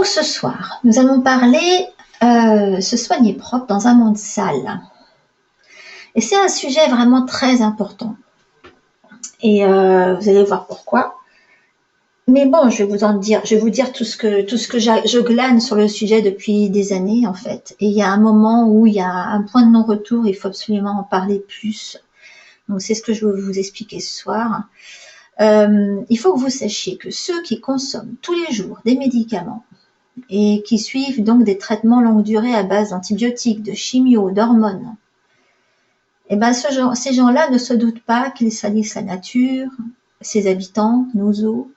ce soir, nous allons parler se soigner propre dans un monde sale. Et c'est un sujet vraiment très important. Et vous allez voir pourquoi. Mais bon, je vais vous dire tout ce que je glane sur le sujet depuis des années en fait. Et il y a un moment où il y a un point de non-retour, il faut absolument en parler plus. Donc c'est ce que je veux vous expliquer ce soir. Il faut que vous sachiez que ceux qui consomment tous les jours des médicaments et qui suivent donc des traitements longue durée à base d'antibiotiques, de chimio, d'hormones, et ben ces gens-là ne se doutent pas qu'ils salissent la nature, ses habitants, nos eaux,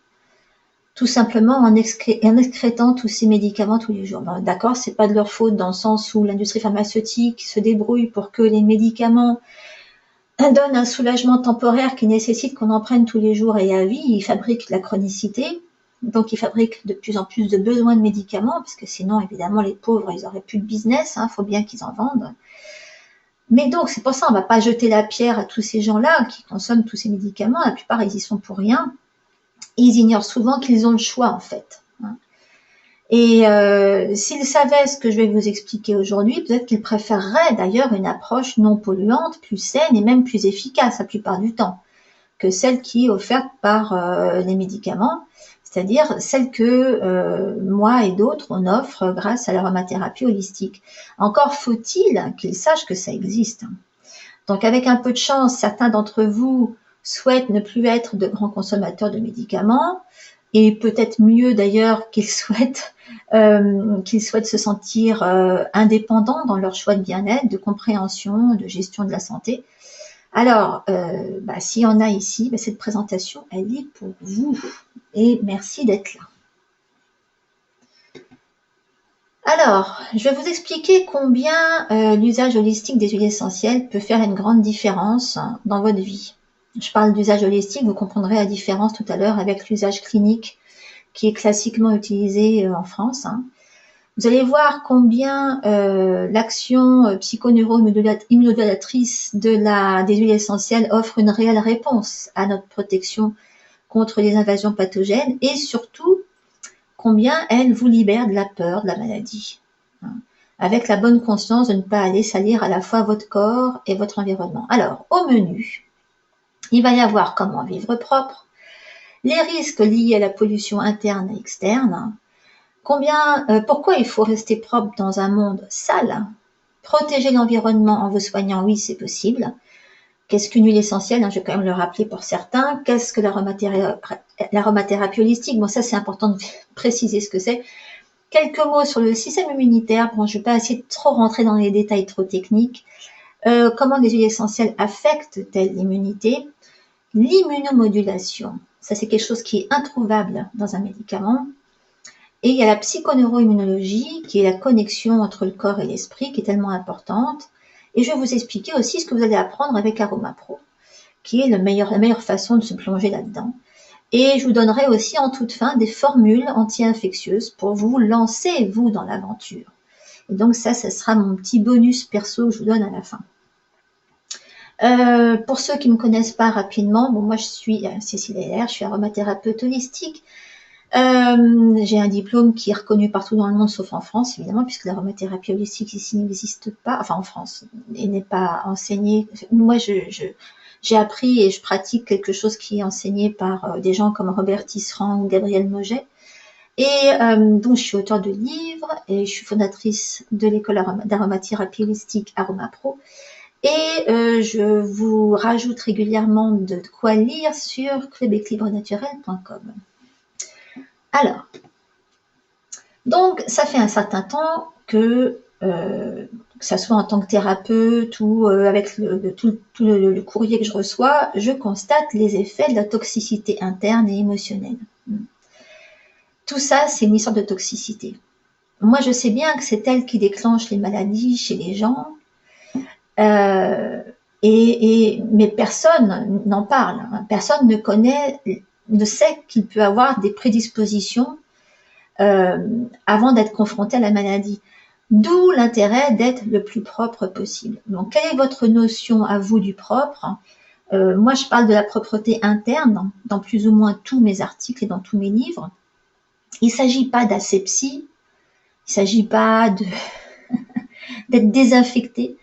tout simplement en excrétant tous ces médicaments tous les jours. Ben, d'accord, c'est pas de leur faute dans le sens où l'industrie pharmaceutique se débrouille pour que les médicaments donnent un soulagement temporaire qui nécessite qu'on en prenne tous les jours et à vie. Ils fabriquent la chronicité. Donc, ils fabriquent de plus en plus de besoins de médicaments, parce que sinon, évidemment, les pauvres, ils auraient plus de business, hein, faut bien qu'ils en vendent. Mais donc, c'est pour ça, on va pas jeter la pierre à tous ces gens-là qui consomment tous ces médicaments. La plupart, ils y sont pour rien. Ils ignorent souvent qu'ils ont le choix, en fait. Et s'ils savaient ce que je vais vous expliquer aujourd'hui, peut-être qu'ils préféreraient d'ailleurs une approche non polluante, plus saine et même plus efficace la plupart du temps, que celle qui est offerte par les médicaments. C'est-à-dire celle que moi et d'autres, on offre grâce à l'aromathérapie holistique. Encore faut-il qu'ils sachent que ça existe. Donc avec un peu de chance, certains d'entre vous souhaitent ne plus être de grands consommateurs de médicaments, et peut-être mieux d'ailleurs qu'ils souhaitent se sentir indépendants dans leur choix de bien-être, de compréhension, de gestion de la santé. Alors, s'il y en a ici, cette présentation, elle est pour vous. Et merci d'être là. Alors, je vais vous expliquer combien l'usage holistique des huiles essentielles peut faire une grande différence dans votre vie. Je parle d'usage holistique, vous comprendrez la différence tout à l'heure avec l'usage clinique qui est classiquement utilisé en France. Vous allez voir combien l'action psychoneuro-immunodulatrice des huiles essentielles offre une réelle réponse à notre protection contre les invasions pathogènes et surtout combien elle vous libère de la peur de la maladie, avec la bonne conscience de ne pas aller salir à la fois votre corps et votre environnement. Alors, au menu, il va y avoir comment vivre propre, les risques liés à la pollution interne et externe, pourquoi il faut rester propre dans un monde sale, protéger l'environnement en vous soignant, oui c'est possible. Qu'est-ce qu'une huile essentielle, je vais quand même le rappeler pour certains. Qu'est-ce que l'aromathérapie holistique? Bon, ça c'est important de préciser ce que c'est. Quelques mots sur le système immunitaire. Bon, je ne vais pas essayer de trop rentrer dans les détails trop techniques. Comment les huiles essentielles affectent-elles l'immunité? L'immunomodulation, ça c'est quelque chose qui est introuvable dans un médicament. Et il y a la psychoneuroimmunologie, qui est la connexion entre le corps et l'esprit, qui est tellement importante. Et je vais vous expliquer aussi ce que vous allez apprendre avec AromaPro, qui est la meilleure façon de se plonger là-dedans. Et je vous donnerai aussi en toute fin des formules anti-infectieuses pour vous lancer, vous, dans l'aventure. Et donc ça sera mon petit bonus perso que je vous donne à la fin. Pour ceux qui ne me connaissent pas rapidement, bon, moi je suis Cécile Heller, je suis aromathérapeute holistique. J'ai un diplôme qui est reconnu partout dans le monde, sauf en France, évidemment, puisque l'aromathérapie holistique ici n'existe pas, enfin en France, et n'est pas enseignée. Moi, j'ai appris et je pratique quelque chose qui est enseigné par des gens comme Robert Tisserand ou Gabriel Moget. Et donc, je suis auteure de livres et je suis fondatrice de l'école d'aromathérapie holistique AromaPro. Et je vous rajoute régulièrement de quoi lire sur clubequilibrenaturel.com. Alors, donc ça fait un certain temps que ça soit en tant que thérapeute ou avec tout le courrier que je reçois, je constate les effets de la toxicité interne et émotionnelle. Tout ça, c'est une histoire de toxicité. Moi, je sais bien que c'est elle qui déclenche les maladies chez les gens, mais personne n'en parle. Personne ne sait qu'il peut avoir des prédispositions avant d'être confronté à la maladie. D'où l'intérêt d'être le plus propre possible. Donc, quelle est votre notion à vous du propre? Moi, je parle de la propreté interne dans plus ou moins tous mes articles et dans tous mes livres. Il ne s'agit pas d'asepsie, Il ne s'agit pas d'être désinfecté,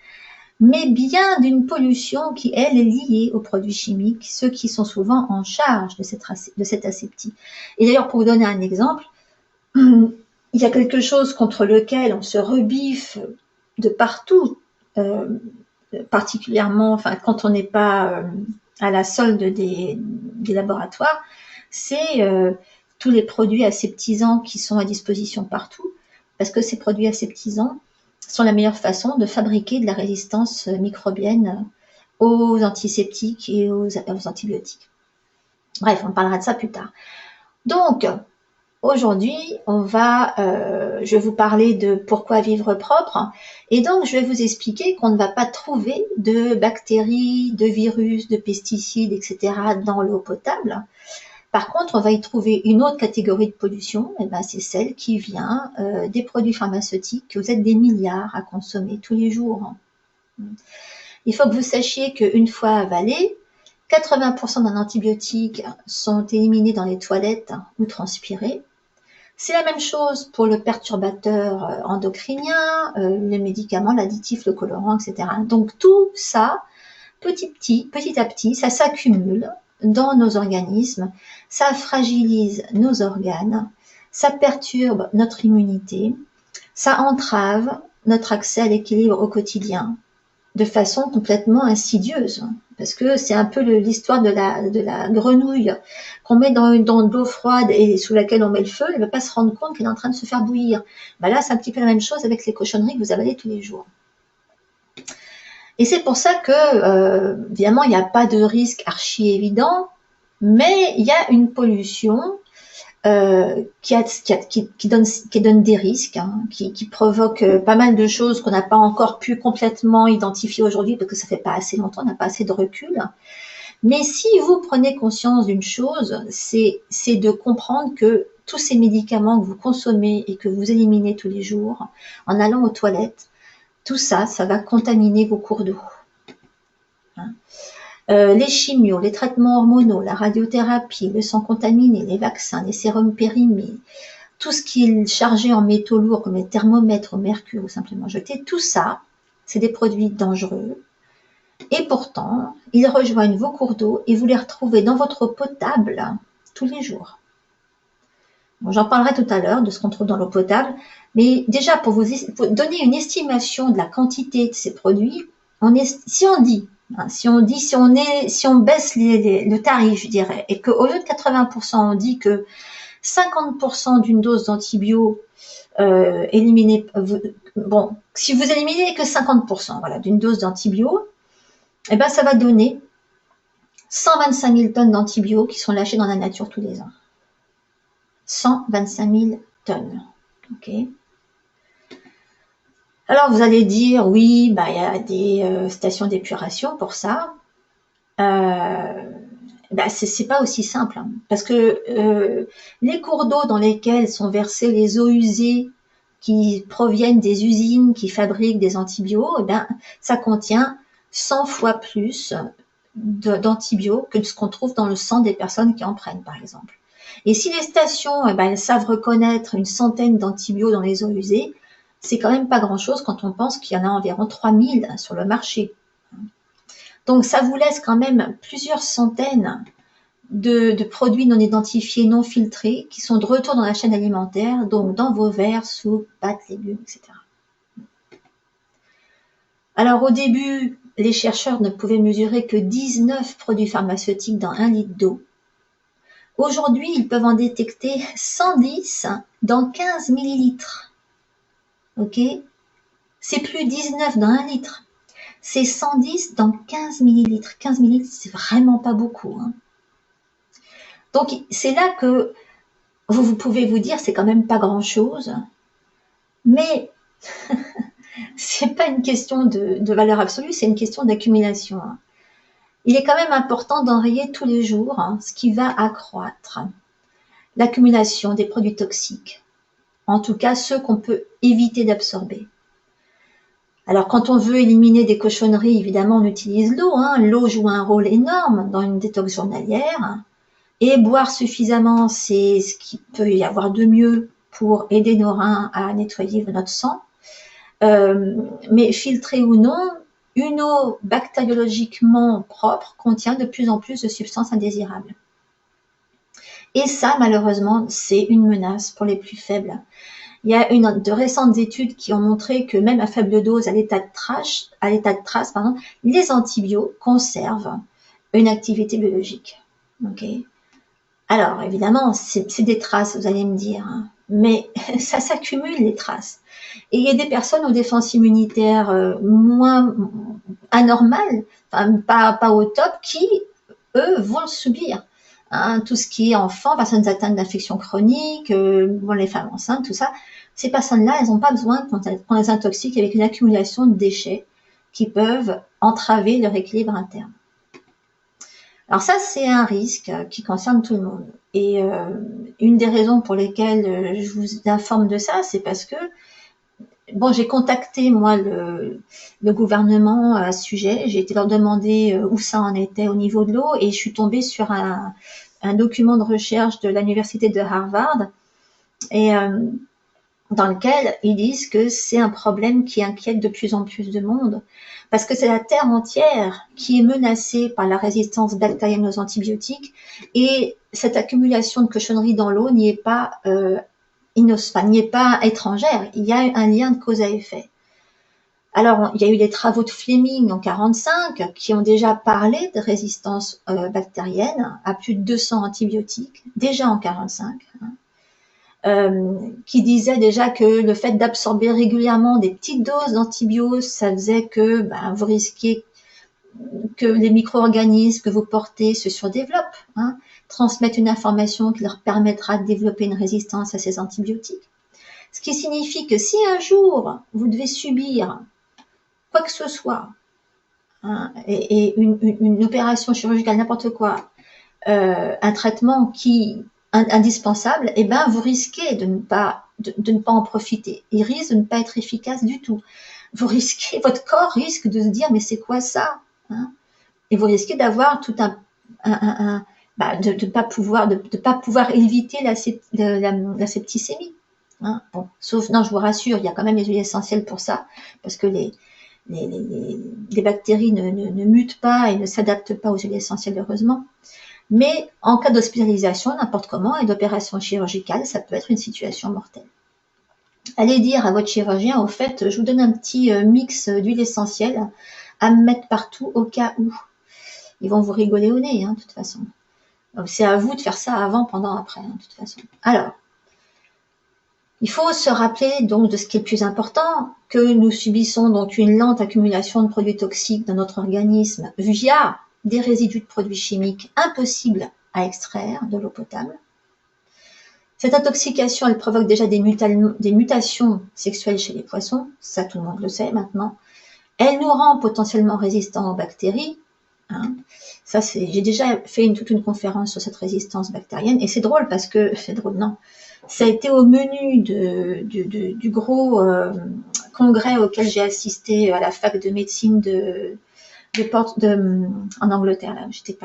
mais bien d'une pollution qui, elle, est liée aux produits chimiques, ceux qui sont souvent en charge de cette aseptie. Et d'ailleurs, pour vous donner un exemple, il y a quelque chose contre lequel on se rebiffe de partout, particulièrement quand on n'est pas à la solde des laboratoires, c'est tous les produits aseptisants qui sont à disposition partout, parce que ces produits aseptisants sont la meilleure façon de fabriquer de la résistance microbienne aux antiseptiques et aux antibiotiques. Bref, on parlera de ça plus tard. Donc, aujourd'hui, je vais vous parler de pourquoi vivre propre, et donc je vais vous expliquer qu'on ne va pas trouver de bactéries, de virus, de pesticides, etc. dans l'eau potable. Par contre, on va y trouver une autre catégorie de pollution, et ben c'est celle qui vient des produits pharmaceutiques que vous êtes des milliards à consommer tous les jours. Il faut que vous sachiez qu'une fois avalé, 80% d'un antibiotique sont éliminés dans les toilettes ou transpirés. C'est la même chose pour le perturbateur endocrinien, les médicaments, l'additif, le colorant, etc. Donc tout ça, petit à petit, ça s'accumule dans nos organismes, ça fragilise nos organes, ça perturbe notre immunité, ça entrave notre accès à l'équilibre au quotidien de façon complètement insidieuse, parce que c'est un peu l'histoire de la grenouille qu'on met dans de l'eau froide et sous laquelle on met le feu, elle ne va pas se rendre compte qu'elle est en train de se faire bouillir. Ben là, c'est un petit peu la même chose avec les cochonneries que vous avalez tous les jours. Et c'est pour ça que, évidemment, il n'y a pas de risque archi évident, mais il y a une pollution qui donne des risques, hein, qui provoque pas mal de choses qu'on n'a pas encore pu complètement identifier aujourd'hui, parce que ça fait pas assez longtemps, on n'a pas assez de recul. Mais si vous prenez conscience d'une chose, c'est de comprendre que tous ces médicaments que vous consommez et que vous éliminez tous les jours, en allant aux toilettes, tout ça, ça va contaminer vos cours d'eau. Hein. Les chimios, les traitements hormonaux, la radiothérapie, le sang contaminé, les vaccins, les sérums périmés, tout ce qui est chargé en métaux lourds comme les thermomètres au mercure ou simplement jetés, tout ça, c'est des produits dangereux. Et pourtant, ils rejoignent vos cours d'eau et vous les retrouvez dans votre eau potable tous les jours. Bon, j'en parlerai tout à l'heure de ce qu'on trouve dans l'eau potable, mais déjà pour vous donner une estimation de la quantité de ces produits, si on baisse le tarif, je dirais, et qu'au lieu de 80%, on dit que 50% d'une dose d'antibio éliminée, bon, si vous éliminez que 50%, voilà, d'une dose d'antibio, eh ben, ça va donner 125 000 tonnes d'antibio qui sont lâchées dans la nature tous les ans. 125 000 tonnes. Ok. Alors vous allez dire, oui, bah, il y a des stations d'épuration pour ça. Bah, c'est pas aussi simple, hein, parce que les cours d'eau dans lesquels sont versées les eaux usées qui proviennent des usines qui fabriquent des antibiotiques, eh ben, ça contient 100 fois plus d'antibiotiques que ce qu'on trouve dans le sang des personnes qui en prennent, par exemple. Et si les stations, eh ben, elles savent reconnaître une centaine d'antibiotiques dans les eaux usées, c'est quand même pas grand-chose quand on pense qu'il y en a environ 3000 sur le marché. Donc ça vous laisse quand même plusieurs centaines de produits non identifiés, non filtrés, qui sont de retour dans la chaîne alimentaire, donc dans vos verres, soupes, pâtes, légumes, etc. Alors au début, les chercheurs ne pouvaient mesurer que 19 produits pharmaceutiques dans 1 litre d'eau. Aujourd'hui, ils peuvent en détecter 110 dans 15 millilitres. Ok? C'est plus 19 dans 1 litre. C'est 110 dans 15 millilitres. 15 millilitres, c'est vraiment pas beaucoup. Hein. Donc, c'est là que vous pouvez vous dire, c'est quand même pas grand-chose. Mais c'est pas une question de valeur absolue, c'est une question d'accumulation. Hein. Il est quand même important d'enrayer tous les jours ce qui va accroître l'accumulation des produits toxiques. En tout cas, ceux qu'on peut éviter d'absorber. Alors, quand on veut éliminer des cochonneries, évidemment, on utilise l'eau. Hein. L'eau joue un rôle énorme dans une détox journalière. Et boire suffisamment, c'est ce qu'il peut y avoir de mieux pour aider nos reins à nettoyer notre sang. Mais filtrée ou non, une eau bactériologiquement propre contient de plus en plus de substances indésirables. Et ça, malheureusement, c'est une menace pour les plus faibles. Il y a de récentes études qui ont montré que même à faible dose, à l'état de trace, les antibiotiques conservent une activité biologique. Okay. Alors, évidemment, c'est des traces, vous allez me dire, hein, mais ça s'accumule, les traces. Et il y a des personnes aux défenses immunitaires moins anormales, enfin, pas au top, qui, eux, vont le subir. Hein, tout ce qui est enfants, personnes atteintes d'infections chroniques, les femmes enceintes, tout ça, ces personnes-là, elles n'ont pas besoin qu'on les intoxique avec une accumulation de déchets qui peuvent entraver leur équilibre interne. Alors ça, c'est un risque qui concerne tout le monde. Et une des raisons pour lesquelles je vous informe de ça, c'est parce que bon, j'ai contacté moi le gouvernement à ce sujet. J'ai été leur demander où ça en était au niveau de l'eau, et je suis tombée sur un document de recherche de l'université de Harvard, et dans lequel ils disent que c'est un problème qui inquiète de plus en plus de monde, parce que c'est la terre entière qui est menacée par la résistance bactérienne aux antibiotiques, et cette accumulation de cochonneries dans l'eau n'y est pas n'y est pas étrangère. Il y a un lien de cause à effet. Alors, il y a eu des travaux de Fleming en 45 qui ont déjà parlé de résistance bactérienne à plus de 200 antibiotiques, déjà en 45, qui disaient déjà que le fait d'absorber régulièrement des petites doses d'antibiotiques, ça faisait que vous risquiez que les micro-organismes que vous portez se surdéveloppent, transmettent une information qui leur permettra de développer une résistance à ces antibiotiques. Ce qui signifie que si un jour vous devez subir quoi que ce soit, et une opération chirurgicale, n'importe quoi, un traitement qui indispensable, vous risquez de ne pas en profiter. Il risque de ne pas être efficace du tout. Votre corps risque de se dire mais c'est quoi ça, et vous risquez d'avoir tout de pas pouvoir éviter la septicémie. Bon, sauf, non, je vous rassure, il y a quand même les huiles essentielles pour ça, parce que les bactéries ne mutent pas et ne s'adaptent pas aux huiles essentielles, heureusement. Mais en cas d'hospitalisation, n'importe comment, et d'opération chirurgicale, ça peut être une situation mortelle. Allez dire à votre chirurgien, au fait, je vous donne un petit mix d'huile essentielle à me mettre partout au cas où. Ils vont vous rigoler au nez, de toute façon. Donc, c'est à vous de faire ça avant, pendant, après, de toute façon. Alors, il faut se rappeler donc de ce qui est le plus important, que nous subissons donc une lente accumulation de produits toxiques dans notre organisme via des résidus de produits chimiques impossibles à extraire de l'eau potable. Cette intoxication, elle provoque déjà des mutations sexuelles chez les poissons, ça tout le monde le sait maintenant. Elle nous rend potentiellement résistants aux bactéries. Ça, j'ai déjà fait toute une conférence sur cette résistance bactérienne, et c'est drôle parce que, ça a été au menu du gros congrès auquel j'ai assisté à la fac de médecine en Angleterre, là, j'étais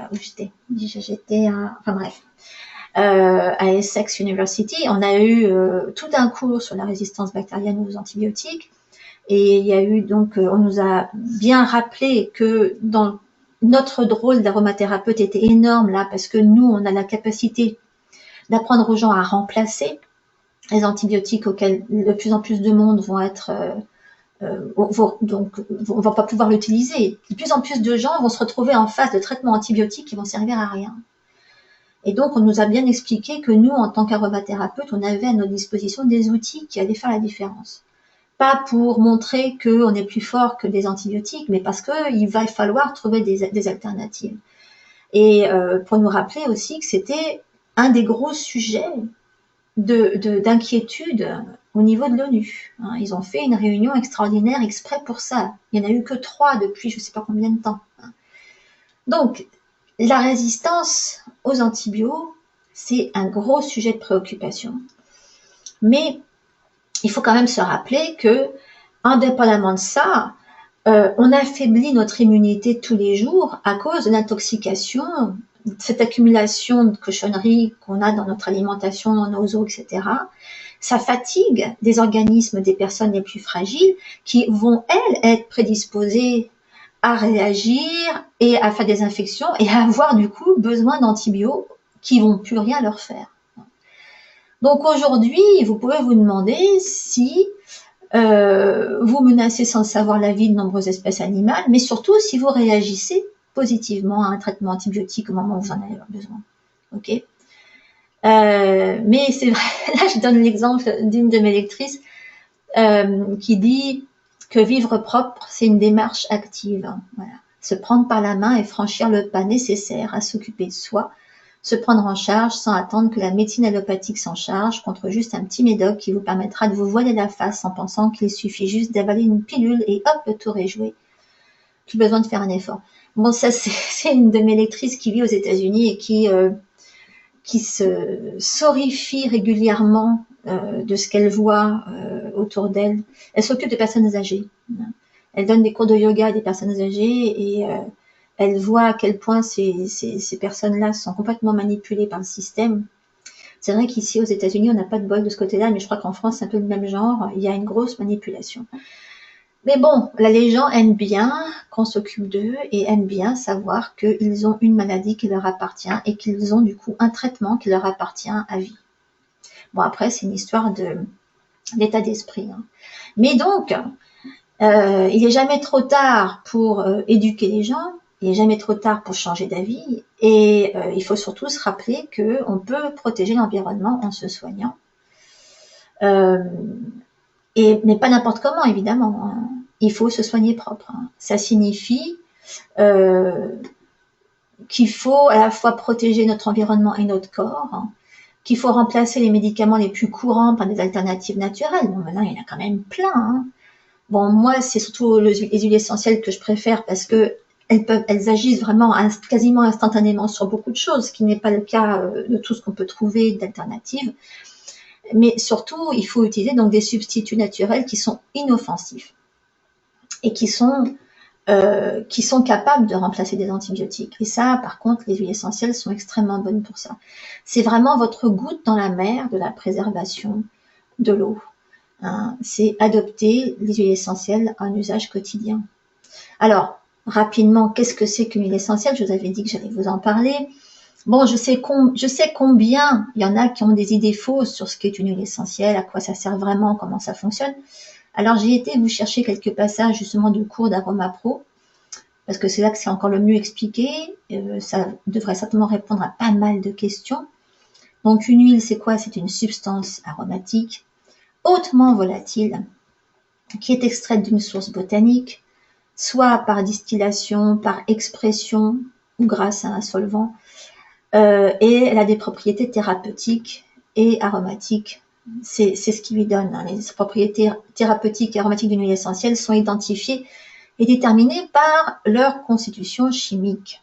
à Essex University. On a eu tout un cours sur la résistance bactérienne aux antibiotiques, et il y a eu donc, on nous a bien rappelé que dans notre rôle d'aromathérapeute était énorme là, parce que nous, on a la capacité d'apprendre aux gens à remplacer les antibiotiques auxquels de plus en plus de monde vont pas pouvoir l'utiliser. De plus en plus de gens vont se retrouver en face de traitements antibiotiques qui vont servir à rien. Et donc, on nous a bien expliqué que nous, en tant qu'aromathérapeute, on avait à notre disposition des outils qui allaient faire la différence. Pas pour montrer qu'on est plus fort que des antibiotiques, mais parce qu'il va falloir trouver des alternatives. Et pour nous rappeler aussi que c'était un des gros sujets d'inquiétude au niveau de l'ONU. Ils ont fait une réunion extraordinaire exprès pour ça. Il n'y en a eu que 3 depuis je ne sais pas combien de temps. Donc, la résistance aux antibiotiques, c'est un gros sujet de préoccupation. Mais il faut quand même se rappeler que, indépendamment de ça, on affaiblit notre immunité tous les jours à cause de l'intoxication, cette accumulation de cochonneries qu'on a dans notre alimentation, dans nos eaux, etc. ça fatigue des organismes des personnes les plus fragiles qui vont, elles, être prédisposées à réagir et à faire des infections et à avoir du coup besoin d'antibiotiques qui vont plus rien leur faire. Donc aujourd'hui, vous pouvez vous demander si vous menacez sans le savoir la vie de nombreuses espèces animales, mais surtout si vous réagissez positivement à un traitement antibiotique au moment où vous en avez besoin. Ok. Mais c'est vrai, là je donne l'exemple d'une de mes lectrices qui dit que vivre propre, c'est une démarche active. Voilà. Se prendre par la main et franchir le pas nécessaire à s'occuper de soi, se prendre en charge sans attendre que la médecine allopathique s'en charge, contre juste un petit médoc qui vous permettra de vous voiler la face en pensant qu'il suffit juste d'avaler une pilule et hop, le tour est joué. Plus besoin de faire un effort. Bon, ça c'est une de mes lectrices qui vit aux États-Unis et qui se sorrifie régulièrement de ce qu'elle voit autour d'elle. Elle s'occupe des personnes âgées. Elle donne des cours de yoga à des personnes âgées et elle voit à quel point ces personnes-là sont complètement manipulées par le système. C'est vrai qu'ici aux États-Unis, on n'a pas de bol de ce côté-là, mais je crois qu'en France, c'est un peu le même genre. Il y a une grosse manipulation. Mais bon, là, les gens aiment bien qu'on s'occupe d'eux et aiment bien savoir qu'ils ont une maladie qui leur appartient et qu'ils ont du coup un traitement qui leur appartient à vie. Bon, après, c'est une histoire d'état d'esprit. Hein. Mais donc, il n'est jamais trop tard pour éduquer les gens, il n'est jamais trop tard pour changer d'avis et il faut surtout se rappeler qu'on peut protéger l'environnement en se soignant. Mais pas n'importe comment, évidemment. Hein. Il faut se soigner propre. Hein. Ça signifie qu'il faut à la fois protéger notre environnement et notre corps, hein, qu'il faut remplacer les médicaments les plus courants par des alternatives naturelles. Bon, maintenant, il y en a quand même plein. Hein. Bon, moi, c'est surtout les huiles essentielles que je préfère parce que elles agissent vraiment quasiment instantanément sur beaucoup de choses, ce qui n'est pas le cas de tout ce qu'on peut trouver d'alternatives. Mais surtout, il faut utiliser donc des substituts naturels qui sont inoffensifs et qui sont capables de remplacer des antibiotiques. Et ça, par contre, les huiles essentielles sont extrêmement bonnes pour ça. C'est vraiment votre goutte dans la mer de la préservation de l'eau. Hein, c'est adopter les huiles essentielles à un usage quotidien. Alors, rapidement, qu'est-ce que c'est qu'une huile essentielle? Je vous avais dit que j'allais vous en parler. Bon, je sais combien il y en a qui ont des idées fausses sur ce qu'est une huile essentielle, à quoi ça sert vraiment, comment ça fonctionne. Alors, j'ai été vous chercher quelques passages justement du cours d'Aroma Pro, parce que c'est là que c'est encore le mieux expliqué. Ça devrait certainement répondre à pas mal de questions. Donc, une huile, c'est quoi? C'est une substance aromatique hautement volatile qui est extraite d'une source botanique, soit par distillation, par expression ou grâce à un solvant. Et elle a des propriétés thérapeutiques et aromatiques. C'est ce qui lui donne. Hein. Les propriétés thérapeutiques et aromatiques d'une huile essentielle sont identifiées et déterminées par leur constitution chimique.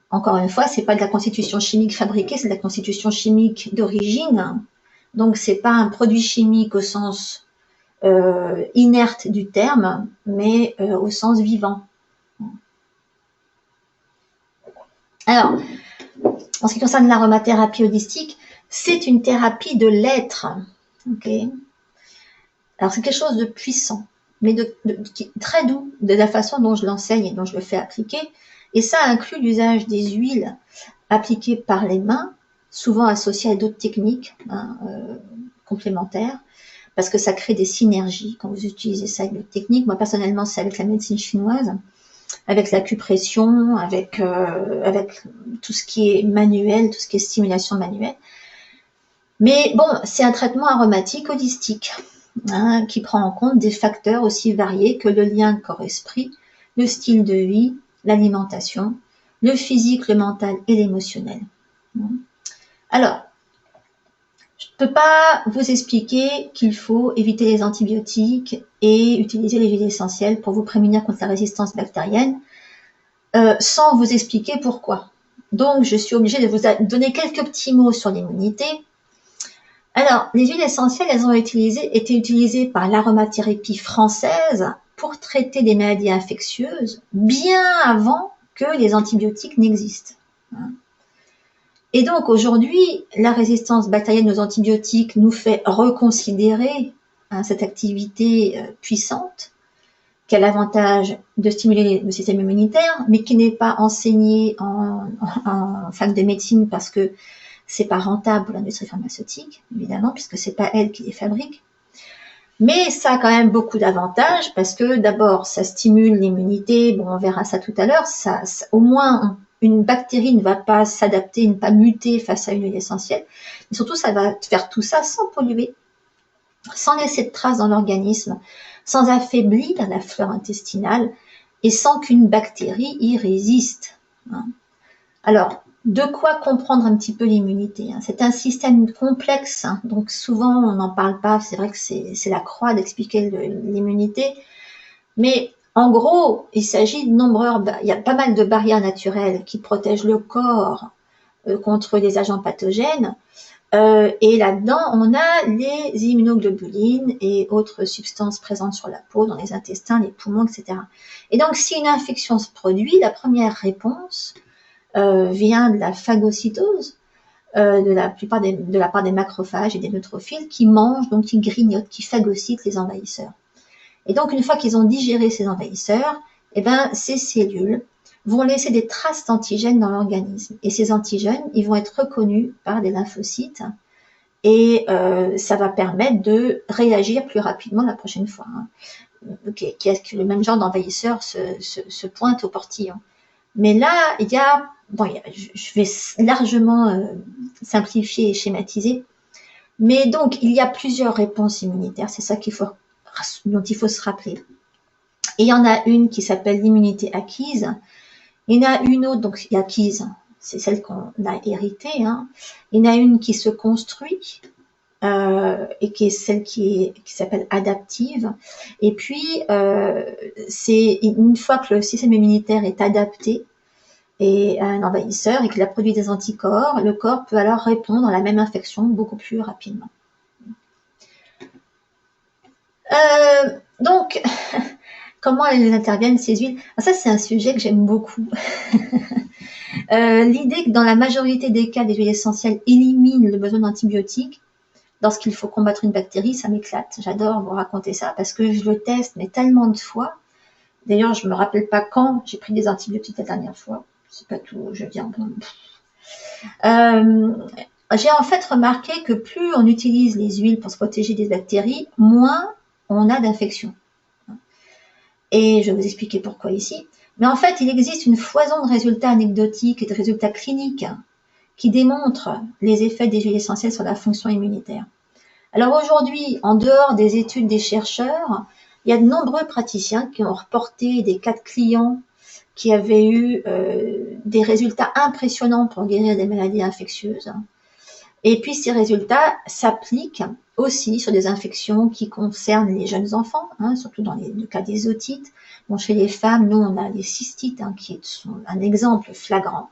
Encore une fois, c'est pas de la constitution chimique fabriquée, c'est de la constitution chimique d'origine. Donc, c'est pas un produit chimique au sens inerte du terme, mais au sens vivant. Alors, en ce qui concerne l'aromathérapie holistique, c'est une thérapie de l'être. Okay. Alors, c'est quelque chose de puissant, mais très doux de la façon dont je l'enseigne et dont je le fais appliquer. Et ça inclut l'usage des huiles appliquées par les mains, souvent associées à d'autres techniques complémentaires, parce que ça crée des synergies quand vous utilisez ça avec d'autres techniques. Moi, personnellement, c'est avec la médecine chinoise, avec l'acupression, avec tout ce qui est manuel, tout ce qui est stimulation manuelle. Mais bon, c'est un traitement aromatique holistique, hein, qui prend en compte des facteurs aussi variés que le lien corps-esprit, le style de vie, l'alimentation, le physique, le mental et l'émotionnel. Alors, je ne peux pas vous expliquer qu'il faut éviter les antibiotiques et utiliser les huiles essentielles pour vous prémunir contre la résistance bactérienne, sans vous expliquer pourquoi. Donc, je suis obligée de vous donner quelques petits mots sur l'immunité. Alors, les huiles essentielles, elles ont été utilisées par l'aromathérapie française pour traiter des maladies infectieuses bien avant que les antibiotiques n'existent. Et donc aujourd'hui, la résistance bactérienne aux antibiotiques nous fait reconsidérer cette activité puissante qui a l'avantage de stimuler le système immunitaire, mais qui n'est pas enseignée en fac de médecine parce que c'est pas rentable pour l'industrie pharmaceutique, évidemment, puisque c'est pas elle qui les fabrique. Mais ça a quand même beaucoup d'avantages parce que d'abord, ça stimule l'immunité. Bon, on verra ça tout à l'heure. Au moins, une bactérie ne va pas s'adapter, ne pas muter face à une huile essentielle. Mais surtout, ça va faire tout ça sans polluer, sans laisser de traces dans l'organisme, sans affaiblir la flore intestinale et sans qu'une bactérie y résiste. Alors, de quoi comprendre un petit peu l'immunité. C'est un système complexe, donc souvent on n'en parle pas, c'est vrai que c'est la croix d'expliquer l'immunité, mais en gros, il s'agit il y a pas mal de barrières naturelles qui protègent le corps contre les agents pathogènes, et là-dedans, on a les immunoglobulines et autres substances présentes sur la peau, dans les intestins, les poumons, etc. Et donc, si une infection se produit, la première réponse vient de la phagocytose, de la part des macrophages et des neutrophiles qui mangent, donc qui grignotent, qui phagocytent les envahisseurs. Et donc, une fois qu'ils ont digéré ces envahisseurs, eh ben, ces cellules vont laisser des traces d'antigènes dans l'organisme. Et ces antigènes, ils vont être reconnus par des lymphocytes et ça va permettre de réagir plus rapidement la prochaine fois. Que le même genre d'envahisseur se pointe au portillon. Mais là, je vais largement simplifier et schématiser. Mais donc, il y a plusieurs réponses immunitaires. C'est ça dont il faut se rappeler. Et il y en a une qui s'appelle l'immunité acquise. Il y en a une autre, donc acquise, c'est celle qu'on a héritée. Il y en a une qui se construit et qui est celle qui s'appelle adaptive. Et puis, c'est une fois que le système immunitaire est adapté et à un envahisseur et qu'il a produit des anticorps, le corps peut alors répondre à la même infection beaucoup plus rapidement. Donc, comment elles interviennent, ces huiles? Ça, c'est un sujet que j'aime beaucoup. L'idée que dans la majorité des cas, des huiles essentielles éliminent le besoin d'antibiotiques lorsqu'il faut combattre une bactérie, ça m'éclate. J'adore vous raconter ça parce que je le teste, mais tellement de fois. D'ailleurs, je me rappelle pas quand j'ai pris des antibiotiques la dernière fois. C'est pas tout, je viens. J'ai en fait remarqué que plus on utilise les huiles pour se protéger des bactéries, moins on a d'infections. Et je vais vous expliquer pourquoi ici. Mais en fait, il existe une foison de résultats anecdotiques et de résultats cliniques qui démontrent les effets des huiles essentielles sur la fonction immunitaire. Alors aujourd'hui, en dehors des études des chercheurs, il y a de nombreux praticiens qui ont reporté des cas de clients qui avaient eu des résultats impressionnants pour guérir des maladies infectieuses. Et puis ces résultats s'appliquent aussi sur des infections qui concernent les jeunes enfants, surtout dans le cas des otites. Bon, chez les femmes, nous, on a les cystites, qui sont un exemple flagrant.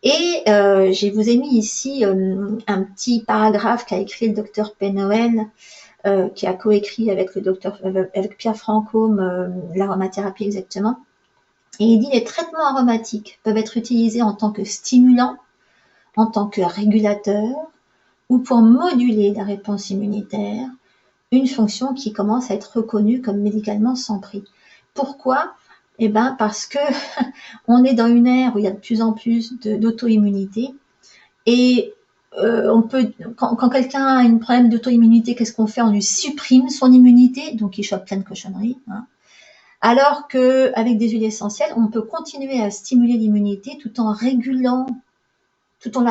Et je vous ai mis ici un petit paragraphe qu'a écrit le docteur Pennoel, qui a coécrit avec avec Pierre Francôme, l'aromathérapie exactement. Et il dit les traitements aromatiques peuvent être utilisés en tant que stimulants, en tant que régulateurs, ou pour moduler la réponse immunitaire, une fonction qui commence à être reconnue comme médicalement sans prix. Pourquoi ? Eh ben parce que on est dans une ère où il y a de plus en plus d'auto-immunité et quand quelqu'un a un problème d'auto-immunité, qu'est-ce qu'on fait? On lui supprime son immunité, donc il chope plein de cochonneries. Alors qu'avec des huiles essentielles, on peut continuer à stimuler l'immunité tout en la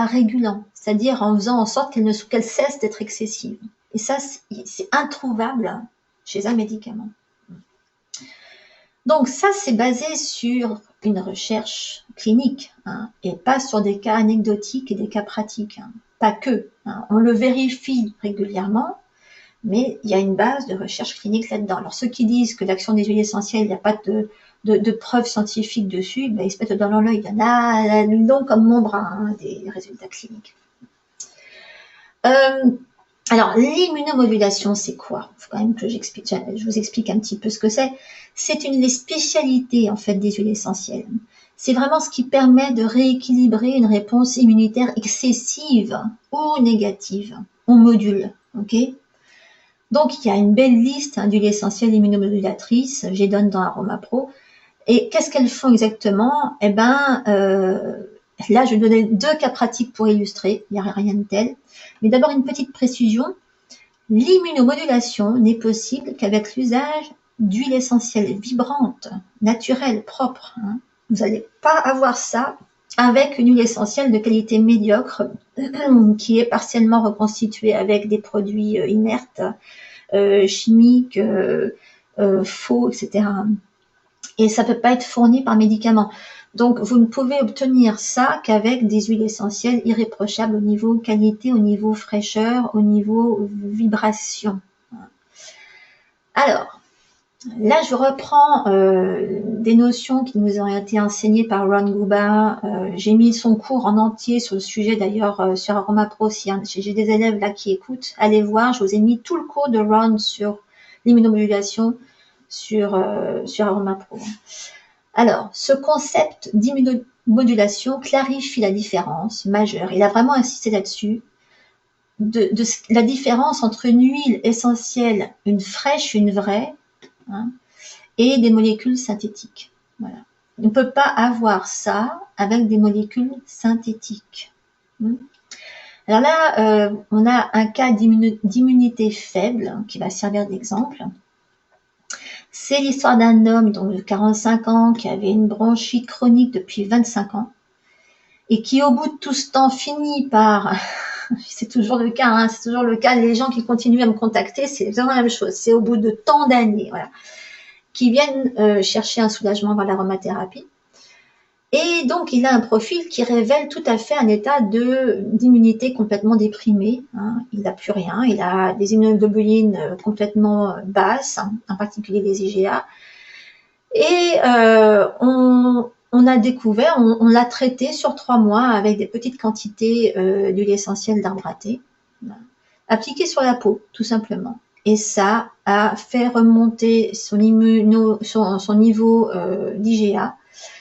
régulant, c'est-à-dire en faisant en sorte qu'elle cesse d'être excessive. Et ça, c'est introuvable chez un médicament. Donc ça, c'est basé sur une recherche clinique, et pas sur des cas anecdotiques et des cas pratiques. Pas que. On le vérifie régulièrement, mais il y a une base de recherche clinique là-dedans. Alors ceux qui disent que l'action des huiles essentielles, il n'y a pas de preuves scientifiques dessus, ils se mettent dans l'œil. Il y en a long comme mon bras, des résultats cliniques. Alors, l'immunomodulation, c'est quoi? Il faut quand même que je vous explique un petit peu ce que c'est. C'est une des spécialités, en fait, des huiles essentielles. c'est vraiment ce qui permet de rééquilibrer une réponse immunitaire excessive ou négative. On module, ok? Donc, il y a une belle liste d'huiles essentielles immunomodulatrices, j'ai donne dans Aroma Pro. Et qu'est-ce qu'elles font exactement? Eh ben, là, je vais donner 2 cas pratiques pour illustrer, il n'y a rien de tel. Mais d'abord, une petite précision. L'immunomodulation n'est possible qu'avec l'usage d'huiles essentielles vibrantes, naturelles, propres. Hein. Vous n'allez pas avoir ça avec une huile essentielle de qualité médiocre qui est partiellement reconstituée avec des produits inertes, chimiques, faux, etc. Et ça ne peut pas être fourni par médicament. Donc, vous ne pouvez obtenir ça qu'avec des huiles essentielles irréprochables au niveau qualité, au niveau fraîcheur, au niveau vibration. Alors, là, je reprends des notions qui nous ont été enseignées par Ron Guba. J'ai mis son cours en entier sur le sujet, d'ailleurs, sur Aroma Pro. Si j'ai des élèves là qui écoutent, allez voir. Je vous ai mis tout le cours de Ron sur l'immunomodulation sur Aroma Pro. Alors, ce concept d'immunomodulation clarifie la différence majeure. Il a vraiment insisté là-dessus, de la différence entre une huile essentielle, une fraîche, une vraie, hein, et des molécules synthétiques. Voilà. On ne peut pas avoir ça avec des molécules synthétiques. Alors là, on a un cas d'immunité faible qui va servir d'exemple. C'est l'histoire d'un homme de 45 ans qui avait une bronchite chronique depuis 25 ans et qui, au bout de tout ce temps, finit par... c'est toujours le cas, hein, c'est toujours le cas, les gens qui continuent à me contacter, c'est vraiment la même chose. C'est au bout de tant d'années, voilà, qui viennent chercher un soulagement par l'aromathérapie. Et donc, il a un profil qui révèle tout à fait un état d'immunité complètement déprimé. Hein. Il n'a plus rien, il a des immunoglobulines complètement basses, hein, en particulier les IgA. Et on a découvert, on l'a traité sur 3 mois avec des petites quantités d'huile essentielle d'arbre à thé, appliquées sur la peau, tout simplement. Et ça a fait remonter son niveau d'IgA.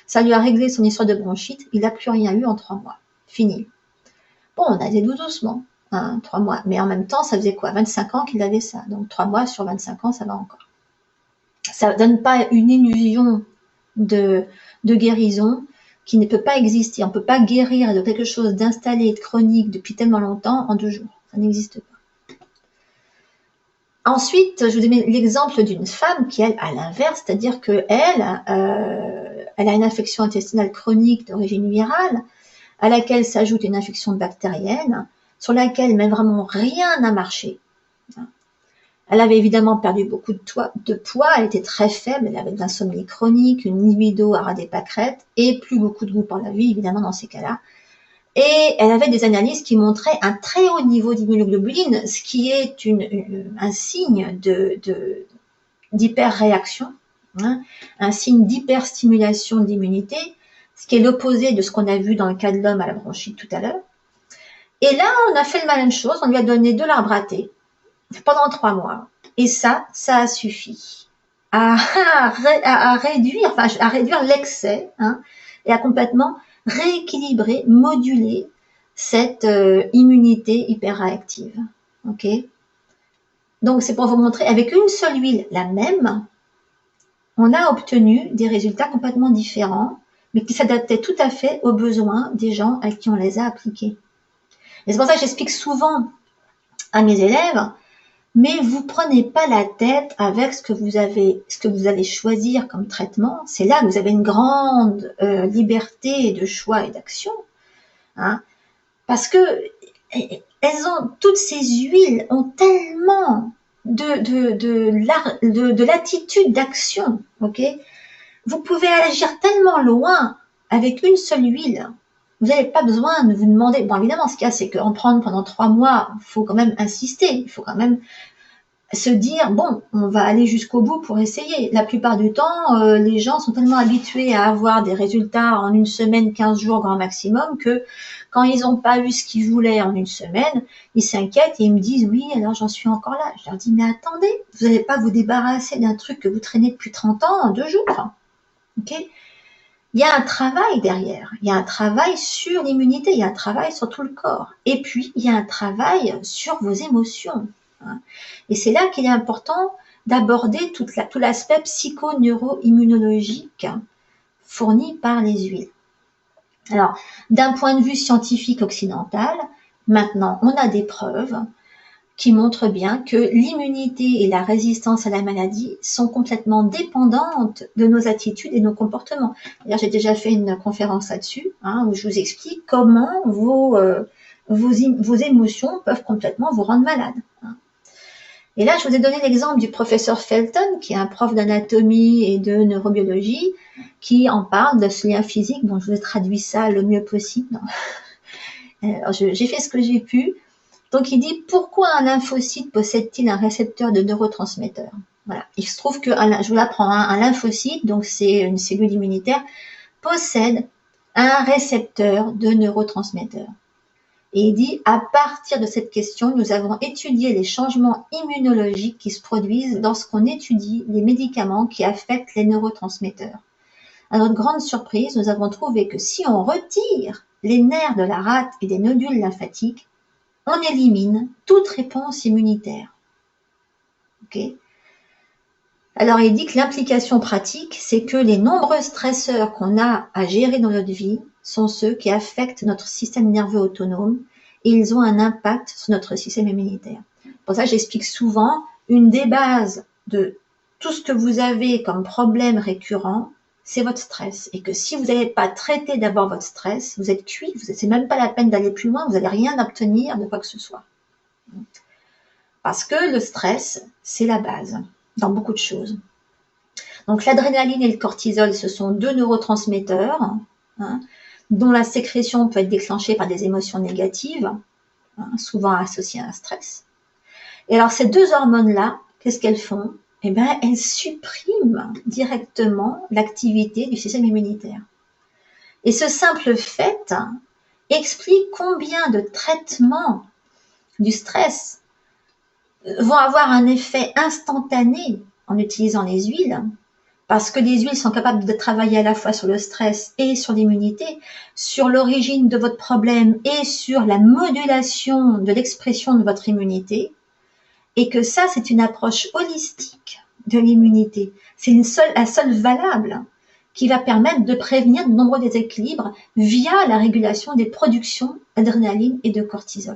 Ça lui a réglé son histoire de bronchite. Il n'a plus rien eu en 3 mois. Fini. Bon, on a allait doucement, hein, 3 mois. Mais en même temps, ça faisait quoi? 25 ans qu'il avait ça. Donc 3 mois sur 25 ans, ça va encore. Ça ne donne pas une illusion de guérison qui ne peut pas exister. On ne peut pas guérir de quelque chose d'installé, de chronique depuis tellement longtemps en 2 jours. Ça n'existe pas. Ensuite, je vous donne l'exemple d'une femme qui, elle, à l'inverse, c'est-à-dire qu'elle, elle a une infection intestinale chronique d'origine virale, à laquelle s'ajoute une infection bactérienne, sur laquelle même vraiment rien n'a marché. Elle avait évidemment perdu beaucoup de poids, elle était très faible, elle avait de l'insomnie chronique, une libido à ras des pâquerettes et plus beaucoup de goût pour la vie, évidemment, dans ces cas-là. Et elle avait des analyses qui montraient un très haut niveau d'immunoglobuline, ce qui est un signe d'hyperréaction, hein, un signe d'hyperstimulation d'immunité, ce qui est l'opposé de ce qu'on a vu dans le cas de l'homme à la bronchite tout à l'heure. Et là, on a fait la même chose, on lui a donné de l'arbre à thé pendant 3 mois. Et ça a suffi à réduire l'excès, hein, et à complètement rééquilibrer, moduler cette immunité hyperréactive. Ok? Donc, c'est pour vous montrer, avec une seule huile, la même, on a obtenu des résultats complètement différents, mais qui s'adaptaient tout à fait aux besoins des gens à qui on les a appliqués. Et c'est pour ça que j'explique souvent à mes élèves, mais vous prenez pas la tête avec ce que vous allez choisir comme traitement. C'est là que vous avez une grande liberté de choix et d'action, hein, parce que toutes ces huiles ont tellement de latitude d'action, ok? Vous pouvez agir tellement loin avec une seule huile. Vous n'avez pas besoin de vous demander. Bon, évidemment, ce qu'il y a, c'est qu'en prendre pendant 3 mois, il faut quand même insister. Il faut quand même se dire, bon, on va aller jusqu'au bout pour essayer. La plupart du temps, les gens sont tellement habitués à avoir des résultats en 1 semaine, 15 jours grand maximum, que quand ils n'ont pas eu ce qu'ils voulaient en 1 semaine, ils s'inquiètent et ils me disent, oui, alors j'en suis encore là. Je leur dis, mais attendez, vous n'allez pas vous débarrasser d'un truc que vous traînez depuis 30 ans en 2 jours. Ok ? il y a un travail derrière, il y a un travail sur l'immunité, il y a un travail sur tout le corps. Et puis, il y a un travail sur vos émotions. Hein. Et c'est là qu'il est important d'aborder tout l'aspect psycho-neuro-immunologique fourni par les huiles. Alors, d'un point de vue scientifique occidental, maintenant, on a des preuves qui montrent bien que l'immunité et la résistance à la maladie sont complètement dépendantes de nos attitudes et nos comportements. D'ailleurs, j'ai déjà fait une conférence là-dessus, où je vous explique comment vos émotions peuvent complètement vous rendre malade. Hein. Et là, je vous ai donné l'exemple du professeur Felton, qui est un prof d'anatomie et de neurobiologie, qui en parle de ce lien physique. Bon, je vous ai traduit ça le mieux possible. J'ai fait ce que j'ai pu. Donc, il dit, pourquoi un lymphocyte possède-t-il un récepteur de neurotransmetteurs? Voilà. Il se trouve que, je vous l'apprends, un lymphocyte, donc c'est une cellule immunitaire, possède un récepteur de neurotransmetteurs. Et il dit, à partir de cette question, nous avons étudié les changements immunologiques qui se produisent lorsqu'on étudie les médicaments qui affectent les neurotransmetteurs. À notre grande surprise, nous avons trouvé que si on retire les nerfs de la rate et des nodules lymphatiques, on élimine toute réponse immunitaire. Okay. Alors, il dit que l'implication pratique, c'est que les nombreux stresseurs qu'on a à gérer dans notre vie sont ceux qui affectent notre système nerveux autonome et ils ont un impact sur notre système immunitaire. Pour ça, j'explique souvent une des bases de tout ce que vous avez comme problème récurrent, c'est votre stress. Et que si vous n'avez pas traité d'abord votre stress, vous êtes cuit, c'est même pas la peine d'aller plus loin, vous n'allez rien obtenir de quoi que ce soit. Parce que le stress, c'est la base dans beaucoup de choses. Donc l'adrénaline et le cortisol, ce sont deux neurotransmetteurs, dont la sécrétion peut être déclenchée par des émotions négatives, souvent associées à un stress. Et alors ces deux hormones-là, qu'est-ce qu'elles font? Eh bien, elles suppriment directement l'activité du système immunitaire. Et ce simple fait explique combien de traitements du stress vont avoir un effet instantané en utilisant les huiles, parce que les huiles sont capables de travailler à la fois sur le stress et sur l'immunité, sur l'origine de votre problème et sur la modulation de l'expression de votre immunité, et que ça, c'est une approche holistique de l'immunité. C'est la seule valable qui va permettre de prévenir de nombreux déséquilibres via la régulation des productions d'adrénaline et de cortisol.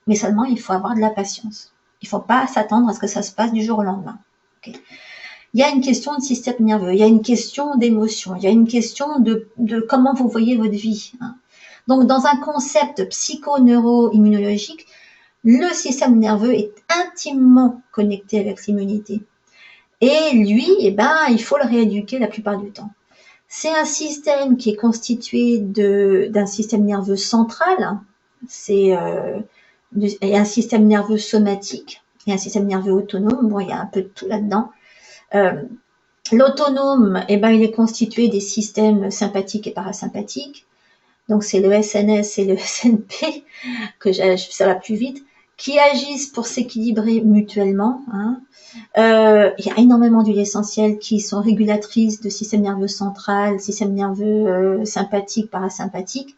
Mais seulement, il faut avoir de la patience. Il ne faut pas s'attendre à ce que ça se passe du jour au lendemain. Okay. Il y a une question de système nerveux, il y a une question d'émotion, il y a une question de comment vous voyez votre vie. Donc, dans un concept psycho-neuro-immunologique, le système nerveux est intimement connecté avec l'immunité. Et lui, il faut le rééduquer la plupart du temps. C'est un système qui est constitué d'un système nerveux central, c'est un système nerveux somatique et un système nerveux autonome. Bon, il y a un peu de tout là-dedans. L'autonome, il est constitué des systèmes sympathiques et parasympathiques. Donc, c'est le SNS et le SNP, ça va plus vite, qui agissent pour s'équilibrer mutuellement. Il y a énormément d'huiles essentielles qui sont régulatrices de système nerveux central, système nerveux sympathique, parasympathique.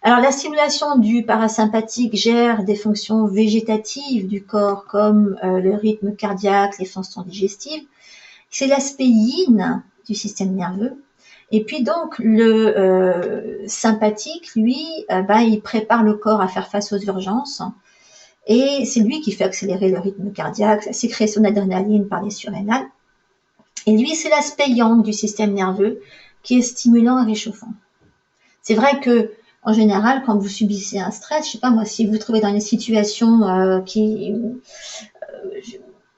Alors, la stimulation du parasympathique gère des fonctions végétatives du corps, comme le rythme cardiaque, les fonctions digestives. C'est l'aspect yin du système nerveux. Et puis donc, le sympathique, lui, il prépare le corps à faire face aux urgences. Et c'est lui qui fait accélérer le rythme cardiaque, la sécrétion d'adrénaline par les surrénales. Et lui, c'est l'aspect yang du système nerveux qui est stimulant et réchauffant. C'est vrai que, en général, quand vous subissez un stress, je sais pas moi, si vous vous trouvez dans une situation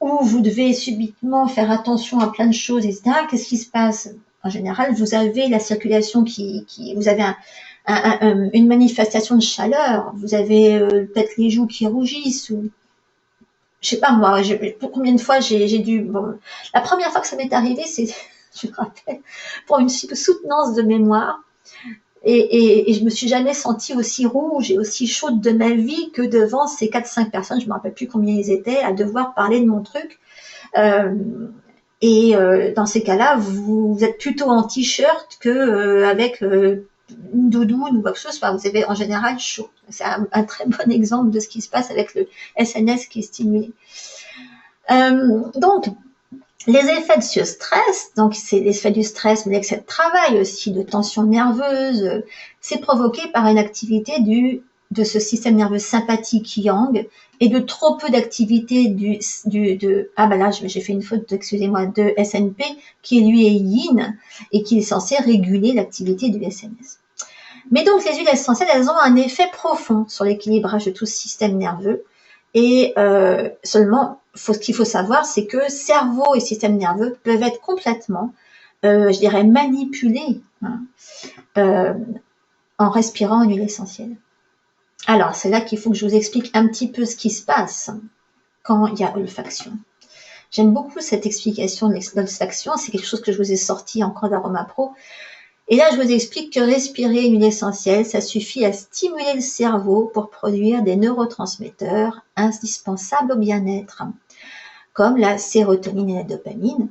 où vous devez subitement faire attention à plein de choses, etc., qu'est-ce qui se passe? En général, vous avez la circulation vous avez une manifestation de chaleur, vous avez peut-être les joues qui rougissent, ou je sais pas moi, combien de fois j'ai dû... Bon, la première fois que ça m'est arrivé, c'est, je me rappelle, pour une soutenance de mémoire, et je me suis jamais sentie aussi rouge et aussi chaude de ma vie que devant ces 4-5 personnes, je me rappelle plus combien ils étaient, à devoir parler de mon truc. Et dans ces cas-là, vous êtes plutôt en t-shirt que avec une doudoune ou quoi que ce soit. Vous avez en général chaud. C'est un très bon exemple de ce qui se passe avec le SNS qui est stimulé. Donc, les effets de ce stress, donc c'est l'effet du stress, mais l'excès de travail aussi, de tension nerveuse, c'est provoqué par une activité de ce système nerveux sympathique yang et de trop peu d'activité là j'ai fait une faute, excusez-moi, de SNP qui lui est yin et qui est censé réguler l'activité du SNS. Mais donc les huiles essentielles, elles ont un effet profond sur l'équilibrage de tout ce système nerveux et seulement ce qu'il faut savoir, c'est que cerveau et système nerveux peuvent être complètement, je dirais, manipulés en respirant une huile essentielle. Alors, c'est là qu'il faut que je vous explique un petit peu ce qui se passe quand il y a olfaction. J'aime beaucoup cette explication de l'olfaction, c'est quelque chose que je vous ai sorti en cours d'Aroma Pro. Et là, je vous explique que respirer une huile essentielle, ça suffit à stimuler le cerveau pour produire des neurotransmetteurs indispensables au bien-être, comme la sérotonine et la dopamine.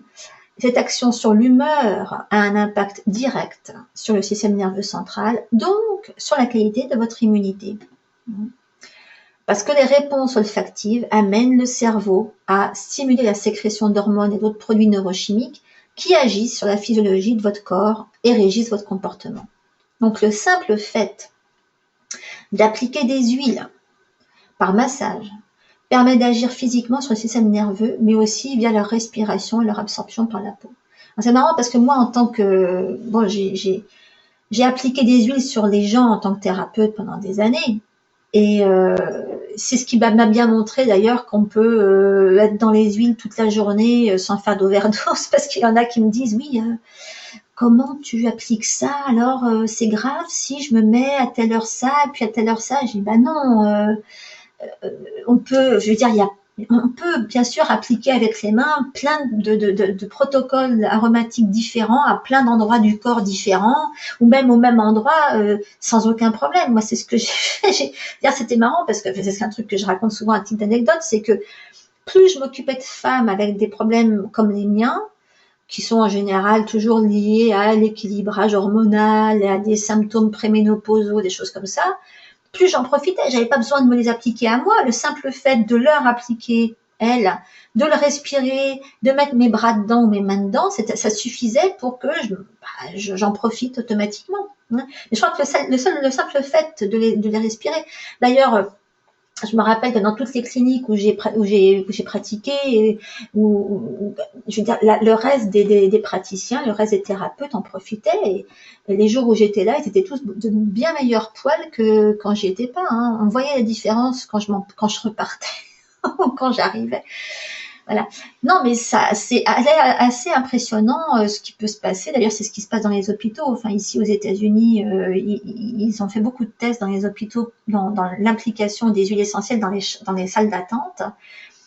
Cette action sur l'humeur a un impact direct sur le système nerveux central, donc sur la qualité de votre immunité. Parce que les réponses olfactives amènent le cerveau à stimuler la sécrétion d'hormones et d'autres produits neurochimiques qui agissent sur la physiologie de votre corps et régissent votre comportement. Donc le simple fait d'appliquer des huiles par massage permet d'agir physiquement sur le système nerveux, mais aussi via leur respiration et leur absorption par la peau. C'est marrant parce que moi, en tant que... Bon, j'ai appliqué des huiles sur les gens en tant que thérapeute pendant des années. Et c'est ce qui m'a bien montré d'ailleurs qu'on peut être dans les huiles toute la journée sans faire d'overdose, parce qu'il y en a qui me disent oui, comment tu appliques ça, alors c'est grave si je me mets à telle heure ça, et puis à telle heure ça. Je dis bah non, on peut, je veux dire, on peut bien sûr appliquer avec les mains plein de protocoles aromatiques différents à plein d'endroits du corps différents, ou même au même endroit sans aucun problème. Moi, c'est ce que j'ai fait. C'était marrant parce que c'est un truc que je raconte souvent à titre d'anecdote, c'est que plus je m'occupais de femmes avec des problèmes comme les miens, qui sont en général toujours liés à l'équilibrage hormonal, et à des symptômes préménopausaux, des choses comme ça, plus j'en profitais. J'avais pas besoin de me les appliquer à moi. Le simple fait de leur appliquer, elles, de le respirer, de mettre mes bras dedans ou mes mains dedans, ça suffisait pour que j'en profite automatiquement. Mais je crois que le simple fait de les respirer. D'ailleurs, je me rappelle que dans toutes les cliniques où j'ai pratiqué, je veux dire, le reste des praticiens, le reste des thérapeutes en profitaient. Et les jours où j'étais là, ils étaient tous de bien meilleurs poils que quand j'y étais pas. Hein. On voyait la différence quand je repartais ou quand j'arrivais. Voilà. Non, mais ça, c'est assez impressionnant ce qui peut se passer. D'ailleurs, c'est ce qui se passe dans les hôpitaux. Enfin, ici aux États-Unis, ils ont fait beaucoup de tests dans les hôpitaux, dans l'implication des huiles essentielles dans les salles d'attente.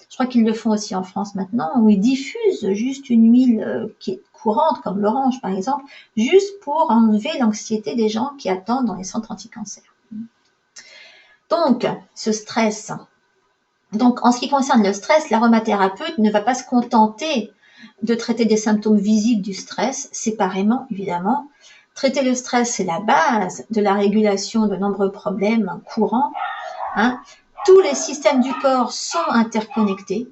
Je crois qu'ils le font aussi en France maintenant, où ils diffusent juste une huile qui est courante, comme l'orange par exemple, juste pour enlever l'anxiété des gens qui attendent dans les centres anti-cancer. Donc, ce stress. Donc, en ce qui concerne le stress, l'aromathérapeute ne va pas se contenter de traiter des symptômes visibles du stress, séparément, évidemment. Traiter le stress, c'est la base de la régulation de nombreux problèmes courants. Hein. Tous les systèmes du corps sont interconnectés.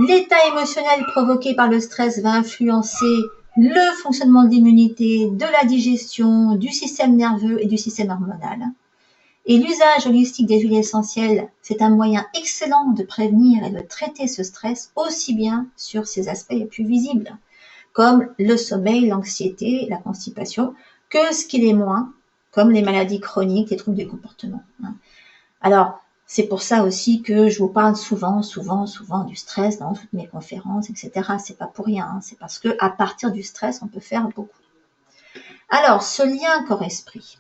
L'état émotionnel provoqué par le stress va influencer le fonctionnement de l'immunité, de la digestion, du système nerveux et du système hormonal. Et l'usage holistique des huiles essentielles, c'est un moyen excellent de prévenir et de traiter ce stress aussi bien sur ses aspects les plus visibles, comme le sommeil, l'anxiété, la constipation, que ce qui l'est moins, comme les maladies chroniques, les troubles du comportement. Alors, c'est pour ça aussi que je vous parle souvent du stress dans toutes mes conférences, etc. C'est pas pour rien, hein. C'est parce que à partir du stress, on peut faire beaucoup. Alors, ce lien corps-esprit,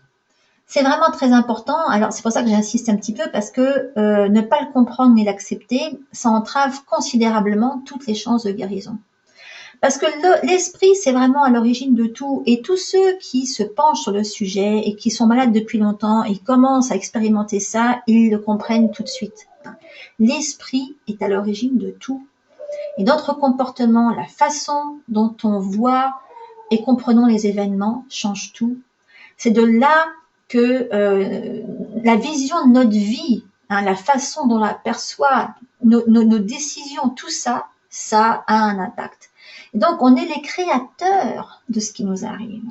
c'est vraiment très important. Alors, c'est pour ça que j'insiste un petit peu, parce que ne pas le comprendre ni l'accepter, ça entrave considérablement toutes les chances de guérison. Parce que l'esprit, c'est vraiment à l'origine de tout. Et tous ceux qui se penchent sur le sujet et qui sont malades depuis longtemps et commencent à expérimenter ça, ils le comprennent tout de suite. L'esprit est à l'origine de tout. et notre comportement, la façon dont on voit et comprenons les événements change tout. C'est de là que la vision de notre vie, hein, la façon dont on aperçoit nos décisions, tout ça, ça a un impact. Et donc, on est les créateurs de ce qui nous arrive.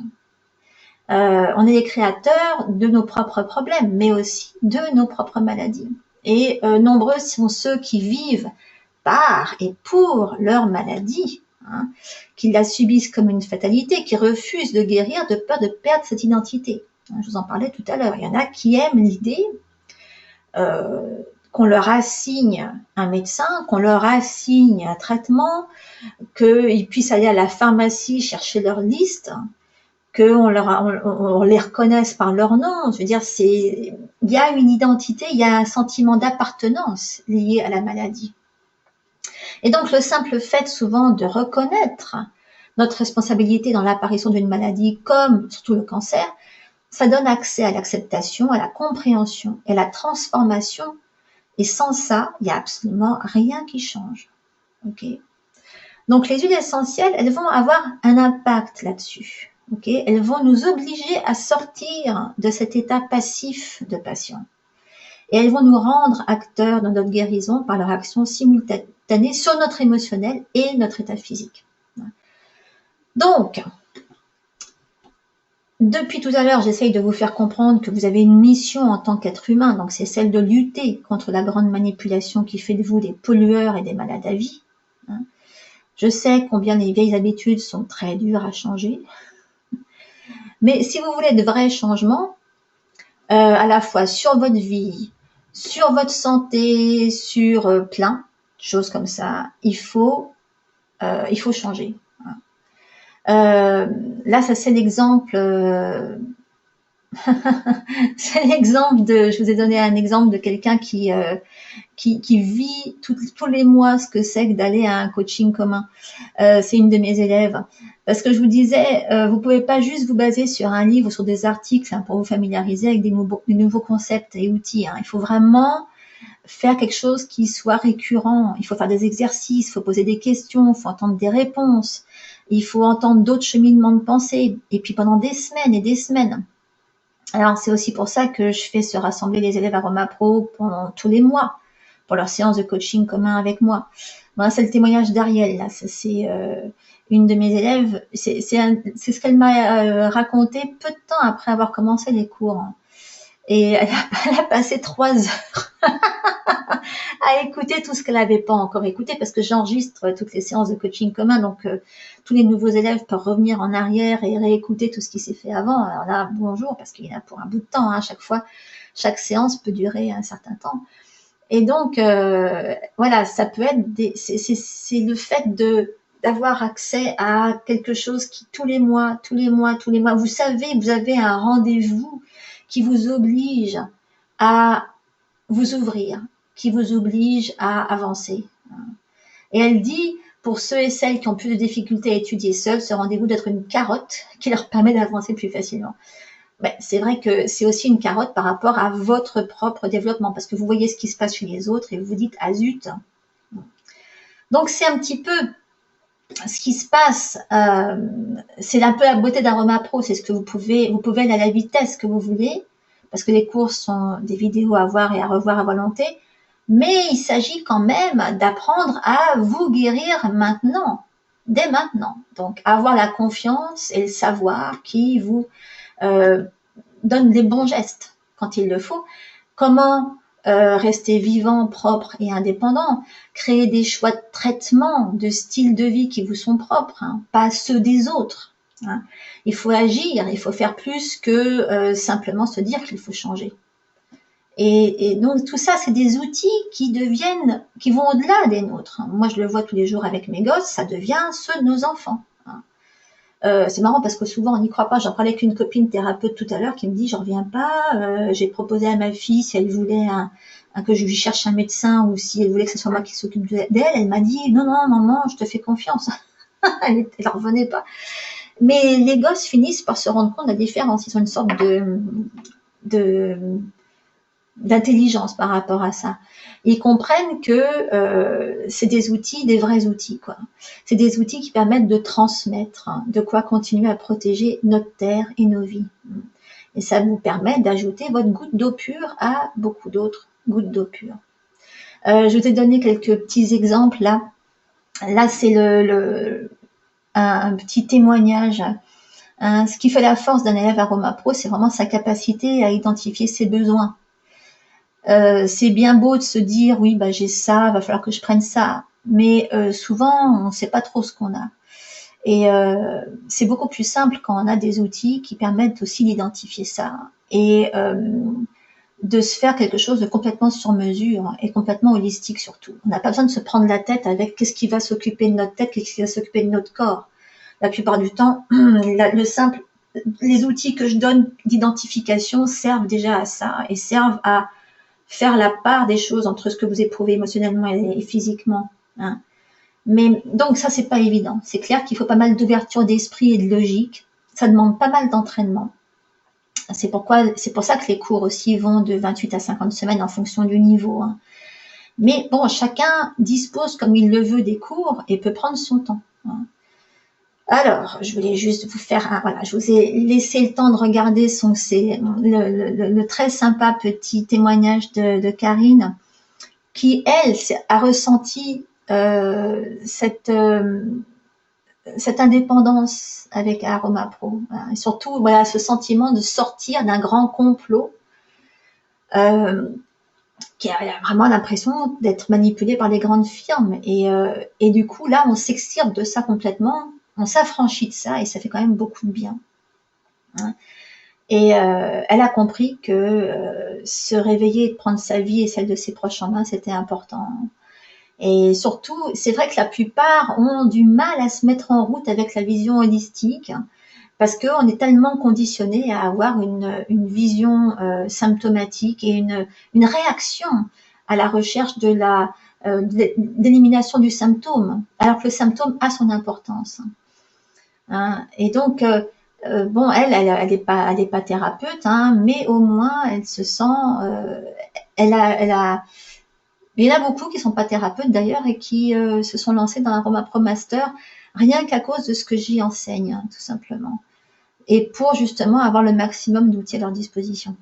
On est les créateurs de nos propres problèmes, mais aussi de nos propres maladies. Et nombreux sont ceux qui vivent par et pour leur maladie, hein, qui la subissent comme une fatalité, qui refusent de guérir de peur de perdre cette identité. Je vous en parlais tout à l'heure. Il y en a qui aiment l'idée qu'on leur assigne un médecin, qu'on leur assigne un traitement, qu'ils puissent aller à la pharmacie chercher leur liste, on les reconnaisse par leur nom. Je veux dire, il y a une identité, il y a un sentiment d'appartenance lié à la maladie. Et donc, le simple fait souvent de reconnaître notre responsabilité dans l'apparition d'une maladie, comme surtout le cancer, ça donne accès à l'acceptation, à la compréhension et à la transformation. Et sans ça, il n'y a absolument rien qui change. Okay. Donc, les huiles essentielles, elles vont avoir un impact là-dessus. Okay. Elles vont nous obliger à sortir de cet état passif de patient. Et elles vont nous rendre acteurs de notre guérison par leur action simultanée sur notre émotionnel et notre état physique. Donc, depuis tout à l'heure, j'essaye de vous faire comprendre que vous avez une mission en tant qu'être humain, donc c'est celle de lutter contre la grande manipulation qui fait de vous des pollueurs et des malades à vie. Je sais combien les vieilles habitudes sont très dures à changer, mais si vous voulez de vrais changements, à la fois sur votre vie, sur votre santé, sur plein de choses comme ça, il faut changer. Là, ça c'est l'exemple. C'est l'exemple de. Je vous ai donné un exemple de quelqu'un qui vit tous les mois ce que c'est que d'aller à un coaching commun. C'est une de mes élèves. Parce que je vous disais, vous pouvez pas juste vous baser sur un livre ou sur des articles pour vous familiariser avec des nouveaux concepts et outils. Il faut vraiment faire quelque chose qui soit récurrent. Il faut faire des exercices, il faut poser des questions, il faut entendre des réponses, il faut entendre d'autres cheminements de pensée, et puis pendant des semaines et des semaines. Alors, c'est aussi pour ça que je fais se rassembler les élèves Aroma Pro pendant tous les mois, pour leur séance de coaching commun avec moi. Bon, c'est le témoignage d'Ariel, là. C'est une de mes élèves. C'est ce qu'elle m'a raconté peu de temps après avoir commencé les cours. Et elle a passé 3 heures à écouter tout ce qu'elle n'avait pas encore écouté, parce que j'enregistre toutes les séances de coaching commun, donc tous les nouveaux élèves peuvent revenir en arrière et réécouter tout ce qui s'est fait avant. Alors là, bonjour, parce qu'il y en a pour un bout de temps, chaque fois, chaque séance peut durer un certain temps. Et donc, voilà, ça peut être c'est le fait d'avoir accès à quelque chose qui tous les mois, vous savez, vous avez un rendez-vous qui vous oblige à vous ouvrir, qui vous oblige à avancer. Et elle dit, pour ceux et celles qui ont plus de difficultés à étudier seuls, ce rendez-vous d'être une carotte qui leur permet d'avancer plus facilement. Ben, c'est vrai que c'est aussi une carotte par rapport à votre propre développement, parce que vous voyez ce qui se passe chez les autres et vous vous dites, ah zut. Donc c'est un petit peu ce qui se passe, c'est un peu la beauté d'Aroma Pro, c'est ce que vous pouvez aller à la vitesse que vous voulez, parce que les cours sont des vidéos à voir et à revoir à volonté, mais il s'agit quand même d'apprendre à vous guérir maintenant, dès maintenant. Donc avoir la confiance et le savoir qui vous donne les bons gestes quand il le faut. Comment rester vivant, propre et indépendant, créer des choix de traitement, de style de vie qui vous sont propres, pas ceux des autres. Il faut agir, il faut faire plus que simplement se dire qu'il faut changer. Et donc tout ça, c'est des outils qui vont au-delà des nôtres. Moi, je le vois tous les jours avec mes gosses, ça devient ceux de nos enfants. C'est marrant parce que souvent on n'y croit pas. J'en parlais avec une copine thérapeute tout à l'heure qui me dit j'en reviens pas. J'ai proposé à ma fille si elle voulait que je lui cherche un médecin ou si elle voulait que ce soit moi qui s'occupe d'elle. Elle m'a dit non maman, je te fais confiance. Elle en revenait pas. Mais les gosses finissent par se rendre compte de la différence. Ils ont une sorte d'intelligence par rapport à ça. Ils comprennent que c'est des outils, des vrais outils, quoi. C'est des outils qui permettent de transmettre, hein, de quoi continuer à protéger notre terre et nos vies. Et ça vous permet d'ajouter votre goutte d'eau pure à beaucoup d'autres gouttes d'eau pure. Je vous ai donné quelques petits exemples là. Là, c'est un petit témoignage. Ce qui fait la force d'un élève Aroma Pro, c'est vraiment sa capacité à identifier ses besoins. C'est bien beau de se dire oui, bah j'ai ça, va falloir que je prenne ça, mais souvent on ne sait pas trop ce qu'on a. Et c'est beaucoup plus simple quand on a des outils qui permettent aussi d'identifier ça et de se faire quelque chose de complètement sur mesure et complètement holistique surtout. On n'a pas besoin de se prendre la tête avec qu'est-ce qui va s'occuper de notre tête, qu'est-ce qui va s'occuper de notre corps. La plupart du temps, les outils que je donne d'identification servent déjà à ça et servent à faire la part des choses entre ce que vous éprouvez émotionnellement et physiquement. Hein. Mais donc ça, c'est pas évident. C'est clair qu'il faut pas mal d'ouverture d'esprit et de logique. Ça demande pas mal d'entraînement. C'est pour ça que les cours aussi vont de 28 à 50 semaines en fonction du niveau. Hein. Mais bon, chacun dispose comme il le veut des cours et peut prendre son temps. Hein. Alors, je voulais juste vous faire voilà, je vous ai laissé le temps de regarder le très sympa petit témoignage de Karine, qui elle a ressenti cette indépendance avec Aroma Pro, hein, et surtout voilà ce sentiment de sortir d'un grand complot, qui a vraiment l'impression d'être manipulé par les grandes firmes et du coup là on s'extirpe de ça complètement. On s'affranchit de ça et ça fait quand même beaucoup de bien. Hein. Et elle a compris que se réveiller et prendre sa vie et celle de ses proches en main, c'était important. Et surtout, c'est vrai que la plupart ont du mal à se mettre en route avec la vision holistique parce qu'on est tellement conditionné à avoir une vision symptomatique et une réaction à la recherche de d'élimination du symptôme, alors que le symptôme a son importance. Hein. Et donc, bon, elle est pas thérapeute, hein, mais au moins, elle se sent, il y en a beaucoup qui sont pas thérapeutes d'ailleurs et qui se sont lancés dans l'Aroma Pro Master rien qu'à cause de ce que j'y enseigne, hein, tout simplement. Et pour justement avoir le maximum d'outils à leur disposition.